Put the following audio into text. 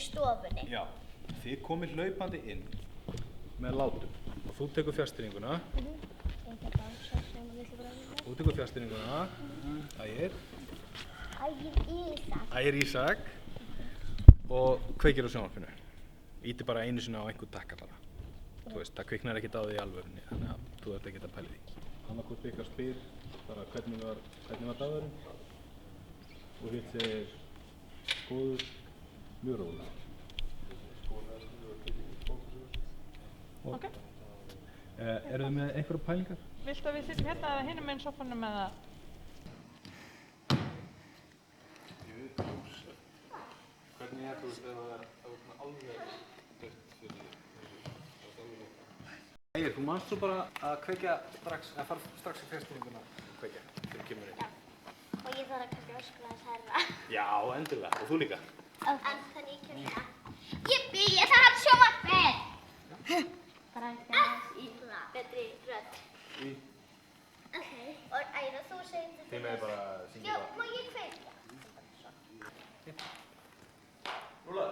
í stofunni. Já, þið komið hlaupandi inn með látum og þú tekur fjárstýringuna. Þú tekur fjárstýringuna, Ægir Ísak og kveikir á sjónvarpinu. Íti bara einu sinni á einhvern takka bara. Þú veist, það kviknar ekkert á því í alvörunni, þannig að þú ert ekkert að pæla því. Annarkvort ykkar spyr bara hvernig var dagurinn og hitt segir góður, mjög rólegur. Ok. Eru þið með einhverja pælingar? Viltu að við sitjum hérna eða hinum meginn sófanum eða? Hvernig þú veist ef það er alveg dött fyrir Ægir, þú manst svo bara að kveikja strax, að fara strax í fjárstýringuna og kveikja fyrir kemur inn. Og ég þarf að kannski öskra þess herra. Já, endurlega. Og þú líka? En þannig ég kemur það. Jippi, ég þarf að hafa sjónvarpið! Bara aðeins í betri rödd. Ok. Og Ægir, þú segir þetta. Þið með bara að syngja Já, má ég kveikja? Rúla.